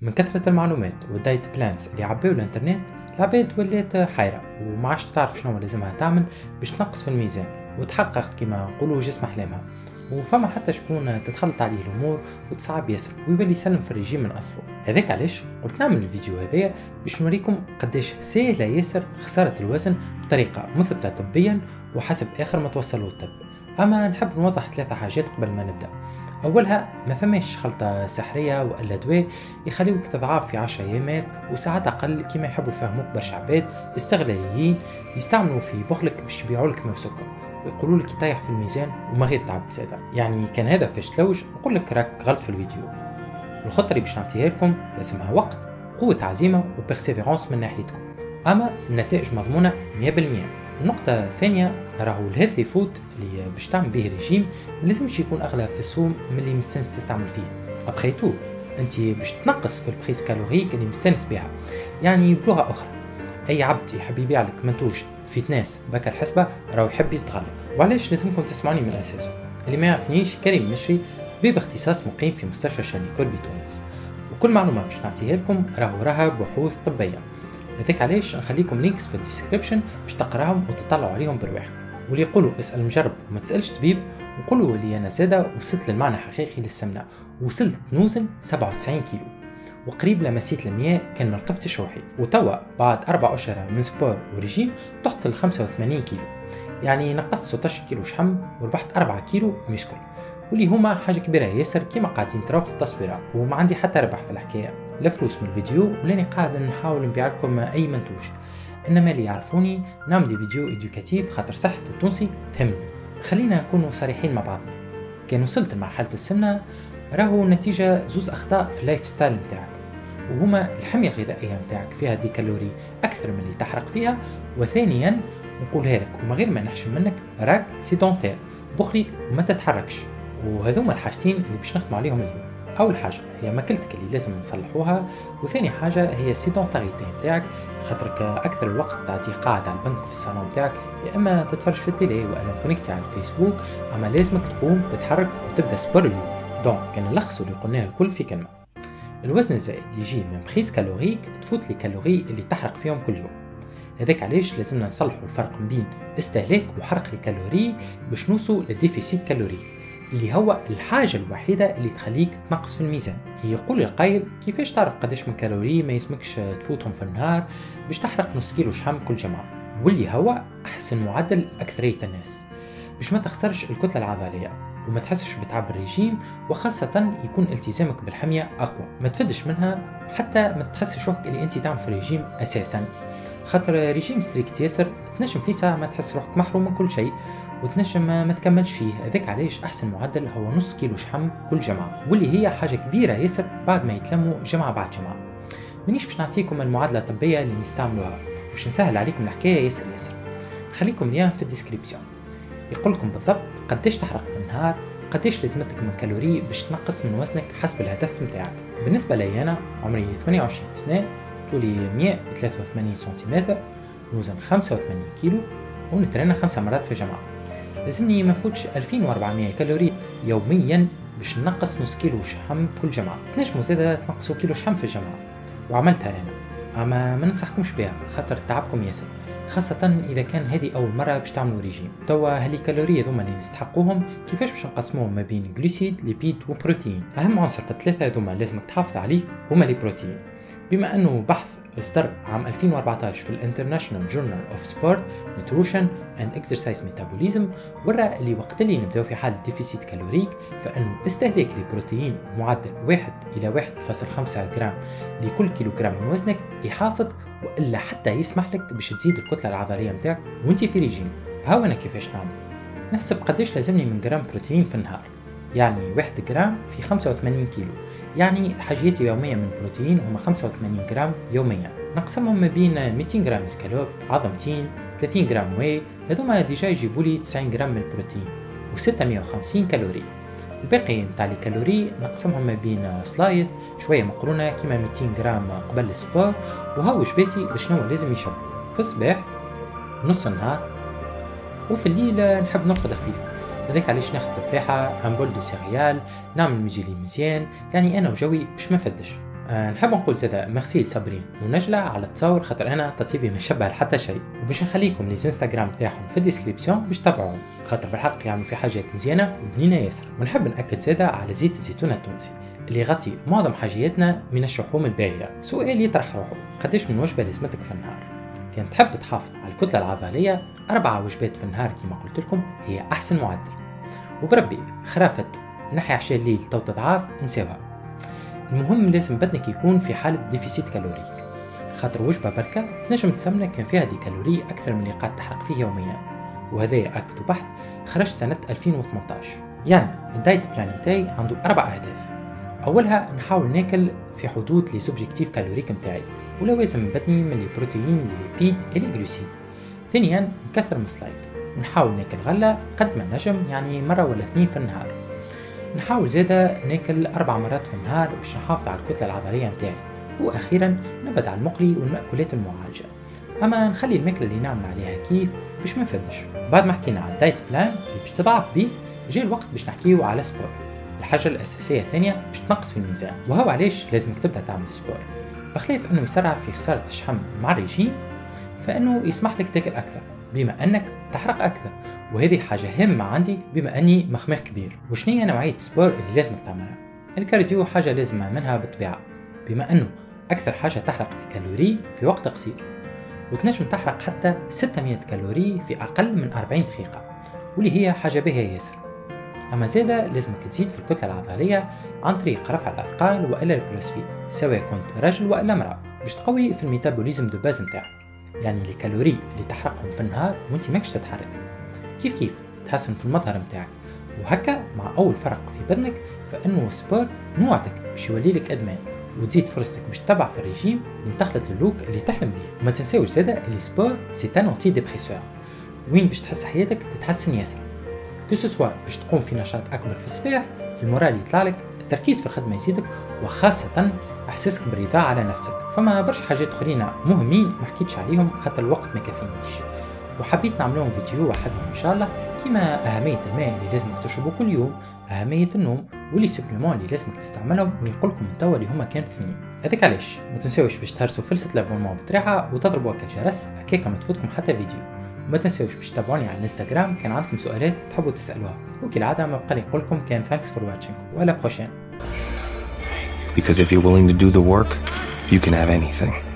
من كثرة المعلومات والدايت بلانز اللي عباو الانترنت، العباد ولات حيرة وما عادش تعرف شنو لازمها تعمل باش تنقص في الميزان وتحقق كما نقولوا جسم احلامها. وفما حتى شكون تتخلط عليه الامور وتصعب ياسر ويولي يسلم في الرجيم من اصله. هذاك علاش قلت نعمل الفيديو هذايا باش نوريكم قداش سهله ياسر خساره الوزن بطريقه مثبته طبيا وحسب اخر ما توصلوا الطب. اما نحب نوضح 3 حاجات قبل ما نبدا. اولها، ما فماش خلطه سحريه والا دواء يخليوك تضعف في 10 ايامات وساعات اقل كما يحبوا يفهموك برشا عباد استغلاليين يستعملوا في بخلك باش يبيعوا لك ما سكر ويقولوا لك يطيح في الميزان وما غير تعب زاده. يعني كان هذا فاش تلوج نقول لك راك غلط في الفيديو. الخطه اللي باش نعطيها لكم لازمها وقت، قوه عزيمه وبيرسيفيرونس من ناحيتكم، اما النتائج مضمونه 100%. النقطة الثانية، راهو الهيلثي فود اللي باش تعمل به ريجيم ملازمش يكون اغلى في السوم من اللي مستانس تستعمل فيه. ابخيتو انت باش تنقص في البريس كالوريك اللي مستانس بها. يعني بلغة اخرى، اي عبد يحب يبيع لك منتوج فيتنس بكر حسبة راهو يحب يستغلك. وعلاش لازمكم تسمعوني من اساسه؟ اللي ما يعرفنيش، كريم مشري، طبيب اختصاص مقيم في مستشفى شانيكول بتونس، وكل معلومة باش نعطيها لكم راها بحوث طبية. هذاك علاش نخليكم لينكس في الديسكريبشن باش تقراهم وتطلعوا عليهم برواحكم. واللي يقولوا اسال مجرب وما تسالش طبيب، نقولوا اللي انا زاده وصلت للمعنى حقيقي للسمنه، وصلت نوزن 97 كيلو وقريب لمسيت ال100 كان ما لقفتش روحي، وتوا بعد 4 اشهر من سبور وريجيم طحت ل 85 كيلو. يعني نقصت 16 كيلو شحم وربحت 4 كيلو مشكل، واللي هما حاجه كبيره ياسر كما قاعدين تراو في التصويره. وما عندي حتى ربح في الحكايه، لا فلوس من الفيديو ولاني قاعد نحاول نبيع لكم اي منتوج، انما اللي يعرفوني نعمل دي فيديو ادوكاتيف خاطر صحه التونسي تهمني. خلينا نكونوا صريحين مع بعضنا، كان وصلت لمرحله السمنه راهو نتيجه زوز اخطاء في اللايف ستايل نتاعك، وهما الحميه الغذائيه نتاعك فيها دي كالوري اكثر من اللي تحرق فيها، وثانيا نقولها لك وما غير ما نحشم منك، راك سيدونتير بخلي وما تتحركش. وهذوما الحاجتين اللي باش نخدم عليهم اليوم. اول حاجه هي ماكلتك اللي لازم نصلحوها، وثاني حاجه هي السيدونتاريتي نتاعك، خاطرك اكثر الوقت تعطيه قاعد على البنك في الصالون نتاعك، يا اما تتفرج في التيلي والا كونيكتي على الفيسبوك، اما لازمك تقوم تتحرك وتبدا سبور اليوم. دونك كان نلخصوا اللي قلناه الكل في كلمه، الوزن الزائد يجي من بريس كالوريك تفوت لي كالوري اللي تحرق فيهم كل يوم. هذاك علاش لازمنا نصلحوا الفرق بين استهلاك وحرق الكالوري باش نوصلوا للديفيسيت كالوري اللي هو الحاجة الوحيدة اللي تخليك تنقص في الميزان. يقول القائل كيفاش تعرف قداش من كالوري ما يسمكش تفوتهم في النهار باش تحرق نص كيلو شحم كل جمعة، واللي هو أحسن معدل أكثرية الناس باش ما تخسرش الكتلة العضلية وما تحسش بتعب الرجيم، وخاصة يكون التزامك بالحمية أقوى، ما تفدش منها حتى ما تحسش روحك اللي أنت تعمل في الرجيم أساسا، خاطر ريجيم ستريكت ياسر تنجم فيه ساعة ما تحس روحك محروم من كل شيء وتنجم ما تكملش فيه. هذاك علاش احسن معدل هو نص كيلو شحم كل جمعه، واللي هي حاجه كبيره ياسر بعد ما يتلموا جمعه بعد جمعه. مانيش باش نعطيكم المعادله الطبيه اللي نستعملوها باش نسهل عليكم الحكايه ياسر. خليكم ليها في الديسكريبسيون، يقول لكم بالضبط قداش تحرق في النهار، قداش لازمتك من كالوري باش تنقص من وزنك حسب الهدف نتاعك. بالنسبه لي انا عمري 28 سنه، طولي 183 سنتيمتر، نوزن 85 كيلو، ونترينا 5 مرات في الجمعه. لازمني ما نفوتش 2400 كالوري يوميا باش نقص نص كيلو شحم كل جمعة. تنجموا زادا تنقصوا كيلو شحم في الجمعة، وعملتها انا، اما ما ننصحكمش بها خاطر تعبكم ياسر، خاصة اذا كان هذه اول مرة باش تعملوا ريجيم. توا هالكالوري هذوما اللي نستحقوهم كيفاش باش نقسموهم ما بين جلوسيد، ليبيد وبروتين. اهم عنصر في الثلاثة هذوما لازمك تحافظ عليه هما لي بروتين، بما انه بحث اصدر عام 2014 في الانترناشنال جورنال اوف سبورت نيوتريشن اند اكسرسايز ميتابوليزم ورى اللي وقت اللي نبداو في حالة ديفيسيت كالوريك فانه استهلاك البروتين معدل 1 إلى 1.5 جرام لكل كيلوغرام من وزنك يحافظ والا حتى يسمح لك باش تزيد الكتلة العضلية نتاعك وانت في ريجيم. هاو انا كيفاش نعمل، نحسب قداش لازمني من جرام بروتين في النهار، يعني 1 جرام في 85 كيلو، يعني حاجيتي يوميا من البروتين هما 85 جرام يوميا. نقسمهم ما بين 200 جرام اسكالوب، عظمتين، 30 جرام واي، هذوما ديجا يجيبوا لي 90 جرام من البروتين و650 كالوري. الباقي نتاع الكالوري نقسمهم ما بين سلايد، شويه مقرونه كيما 200 جرام قبل السبور، وهاو وجباتي لشنو لازم يشرب في الصباح، نص النهار، وفي الليل نحب نرقد خفيف. هذاك علاش ناخذ تفاحه، ان بول دو سيريال، نعمل ميزولي مزيان، يعني انا وجوي باش ما نفدش. نحب نقول زادا ميرسي لصابرين ونجلة على التصاور، خاطر انا تطيبي ما يشبه لحتى شيء، وباش نخليكم لي انستغرام تاعهم في الديسكريبسيون باش تتابعوهم، خاطر بالحق يعملوا في حاجات مزيانه وبنينه ياسر. ونحب ناكد زادا على زيت الزيتون التونسي اللي يغطي معظم حاجياتنا من الشحوم الباهيه. سؤال يطرح روحه، قداش من وجبه لازمتك في النهار؟ كان تحب تحافظ على الكتله العضليه 4 وجبات في النهار كما قلت لكم هي احسن معدل. وبربي خرافه نحي عشاء الليل تو تضعاف انساوها. المهم لازم بدنك يكون في حالة ديفيسيت كالوريك، خاطر وجبة بركة تنجم تسمنك كان فيها دي كالوري أكثر من اللي قاعد تحرق فيه يوميا، وهذا أكد بحث خرج سنة 2018. يعني الدايت بلان متاعي عنده 4 أهداف. أولها نحاول ناكل في حدود لي سوبجيكتيف كالوريك متاعي ولوازم بدني من البروتين للبيد إلى الجلوسيد. ثانيا نكثر من السلايد ونحاول ناكل غلة قد ما نجم، يعني مرة ولا 2 في النهار. نحاول زادا ناكل 4 مرات في النهار باش نحافظ على الكتلة العضلية متاعي. واخيرا نبعد على المقلي والمأكولات المعالجة، اما نخلي الماكلة اللي نعمل عليها كيف باش ما نفدش. بعد ما حكينا على الدايت بلان اللي باش تضعف بيه، جاء الوقت باش نحكيو على سبور، الحاجة الأساسية الثانية باش تنقص في الميزان. وهو علاش لازمك تبدأ تعمل سبور، بخلاف انه يسرع في خسارة الشحم مع الرجيم، فانه يسمح لك تاكل اكثر بما انك تحرق اكثر، وهذه حاجة هامة عندي بما اني مخمخ كبير. وشنية نوعية سبور اللي لازمك تعملها؟ الكارديو حاجة لازمة منها بالطبيعة، بما انه اكثر حاجة تحرق كالوري في وقت قصير، وتنجم تحرق حتى 600 كالوري في اقل من 40 دقيقة، واللي هي حاجة باهية ياسر. اما زادا لازمك تزيد في الكتلة العضلية عن طريق رفع الاثقال والا الكروسفيت، سواء كنت رجل والا امرأة، باش تقوي في الميتابوليزم دو باز نتاعك، يعني الكالوري اللي تحرقهم في النهار وانت ماكش تتحرك. كيف تحسن في المظهر متاعك، وهكا مع اول فرق في بدنك فانه السبور نوعتك باش يولي لك ادمان، وتزيد فرصتك باش تتبع في الرجيم وتخلط اللوك اللي تحلم بيه. وما تنساوش زادا اللي سبور سي ان انتي ديبريسور، وين باش تحس حياتك تتحسن ياسر، كسوسوا باش تقوم في نشاط اكبر في الصباح، المورال يطلع لك، التركيز في الخدمه يزيدك، وخاصه احساسك بالرضا على نفسك. فما برشا حاجات اخرين مهمين ما حكيتش عليهم خاطر الوقت ما كافينيش، وحبيت نعملهم فيديو وحدهم ان شاء الله، كيما اهميه الماء اللي لازمك تشربه كل يوم، اهميه النوم، ولي سوبليمون اللي لازمك تستعملهم ونقول لكم توا اللي هما كانوا 2. هذاك علاش ما تنساوش باش تهرسوا فلسه الابونمون بتاعها وتضربوا هكا الجرس هكاك ما تفوتكم حتى فيديو. وما تنساوش باش تتابعوني على الانستغرام كان عندكم سؤالات تحبوا تسالوها، وكالعاده ما بقى لي نقول لكم كان thanks for watching ولا بروشين. Because if you're willing to do the work, you can have anything.